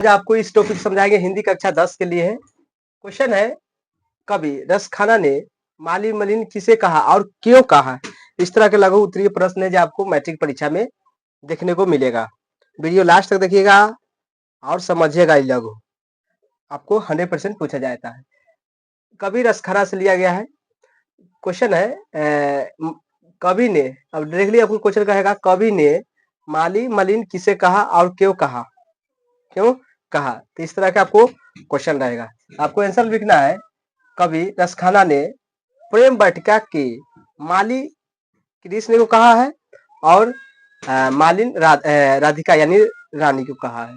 आज आपको इस टॉपिक समझाएंगे, हिंदी कक्षा 10 के लिए है। क्वेश्चन है, कवि रसखाना ने माली मलिन किसे कहा और क्यों कहा। इस तरह के लघु उत्तरीय प्रश्न है जो आपको मैट्रिक परीक्षा में देखने को मिलेगा। वीडियो लास्ट तक देखिएगा और समझिएगा। ये लघु आपको 100% पूछा जाता है। कवि रसखाना से लिया गया है। क्वेश्चन है कवि ने, अब डायरेक्टली आपको क्वेश्चन कहेगा, कवि ने माली मलिन किसे कहा और क्यों कहा, क्यों कहा। तो इस तरह का आपको क्वेश्चन रहेगा। आपको आंसर लिखना है, कवि रसखाना ने प्रेम वाटिका के माली कृष्ण को कहा है और मालिन राधिका यानी रानी को कहा है,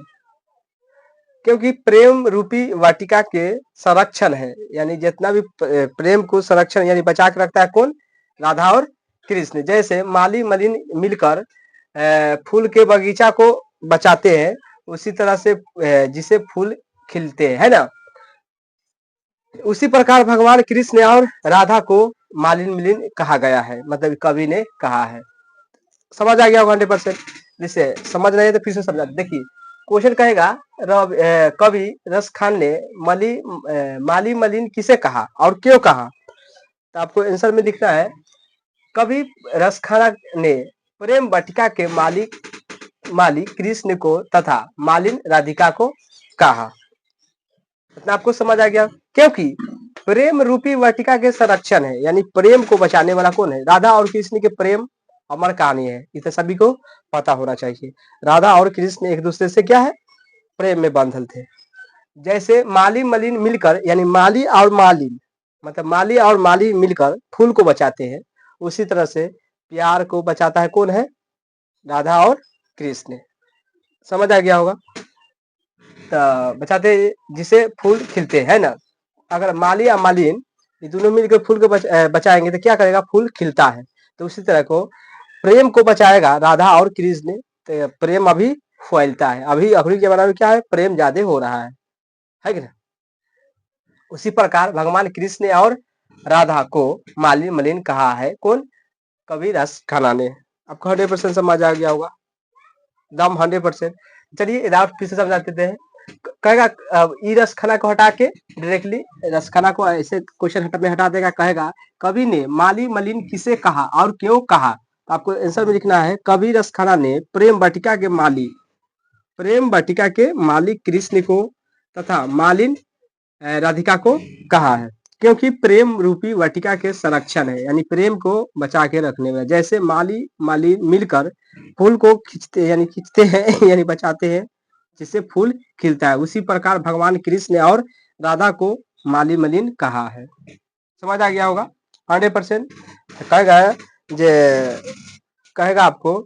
क्योंकि प्रेम रूपी वाटिका के संरक्षण है, यानी जितना भी प्रेम को संरक्षण यानी बचा के रखता है कौन, राधा और कृष्ण। जैसे माली मलिन मिलकर फूल के बगीचा को बचाते हैं, उसी तरह से जिसे फूल खिलते हैं, है ना। उसी प्रकार भगवान कृष्ण और राधा को मालिन मिलिन कहा गया है, मतलब कवि ने कहा है। समझ आ गया होगा 100%। जिसे समझ नहीं है तो फिर से समझा। देखिए क्वेश्चन कहेगा, कवि रसखान ने माली मलिन किसे कहा और क्यों कहा। तो आपको आंसर में लिखना है, कवि रसखाना ने प्रेम वाटिका के माली कृष्ण को तथा मालिन राधिका को कहा। इतना आपको समझ आ गया। क्योंकि प्रेम रूपी वाटिका के संरक्षण है, यानी प्रेम को बचाने वाला कौन है, राधा और कृष्ण के प्रेम अमर कहानी है, इसे सभी को पता होना चाहिए। राधा और कृष्ण एक दूसरे से क्या है, प्रेम में बंधल थे। जैसे माली मलिन मिलकर, यानी माली और मालिन मतलब माली और माली मिलकर फूल को बचाते हैं, उसी तरह से प्यार को बचाता है कौन है, राधा और कृष्ण। समझ आ गया होगा। तो बचाते जिसे फूल खिलते हैं ना। अगर माली या मालिन ये दोनों मिलकर फूल को बचाएंगे तो क्या करेगा, फूल खिलता है। तो उसी तरह को प्रेम को बचाएगा राधा और कृष्ण, तो प्रेम अभी फैलता है। अभी अभी जमाना में क्या है, प्रेम ज्यादा हो रहा है कि ना। उसी प्रकार भगवान कृष्ण और राधा को मालिन मलिन कहा है कौन, कवि रसखाना ने। आपको 100% समझ आ गया होगा, दम 100%। चलिए फिर से समझा देते हैं। कहेगा ई रसखाना को हटा के डायरेक्टली रसखाना को ऐसे क्वेश्चन में हटा देगा। कहेगा कवि ने माली मलिन किसे कहा और क्यों कहा। तो आपको आंसर में लिखना है, कवि रसखाना ने प्रेम वाटिका के माली कृष्ण को तथा मालिन राधिका को कहा है, क्योंकि प्रेम रूपी वाटिका के संरक्षण है, यानी प्रेम को बचा के रखने में। जैसे माली मालिन मिलकर फूल को खींचते हैं यानी बचाते हैं, जिससे फूल खिलता है, उसी प्रकार भगवान कृष्ण और राधा को माली मलिन कहा है। समझ आ गया होगा 100%। कहेगा आपको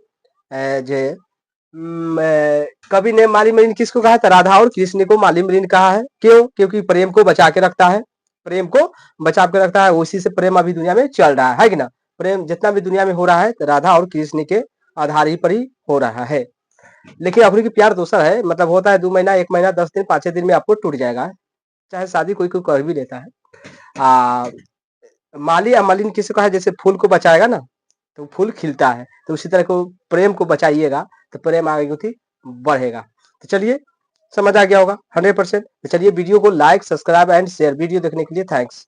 जे कवि ने माली मलिन किसको कहा था, राधा और कृष्ण को माली मलिन कहा है। क्यों, क्योंकि प्रेम को बचा के रखता है, प्रेम को बचा के रखता है, उसी से प्रेम अभी दुनिया में चल रहा है कि ना। प्रेम जितना भी दुनिया में हो रहा है तो राधा और कृष्ण के आधार ही पर ही हो रहा है। लेकिन अपनी की प्यार दूसरा है, मतलब होता है 2 महीना 1 महीना 10 दिन 5 दिन में आपको टूट जाएगा, चाहे शादी कोई कोई कर भी लेता है। माली या मलिन किसी को है, जैसे फूल को बचाएगा ना तो फूल खिलता है, तो उसी तरह को प्रेम को बचाइएगा तो प्रेम आगे की बढ़ेगा। तो चलिए समझ आ गया होगा 100%। तो चलिए वीडियो को like subscribe and share. Video देखने के लिए थैंक्स।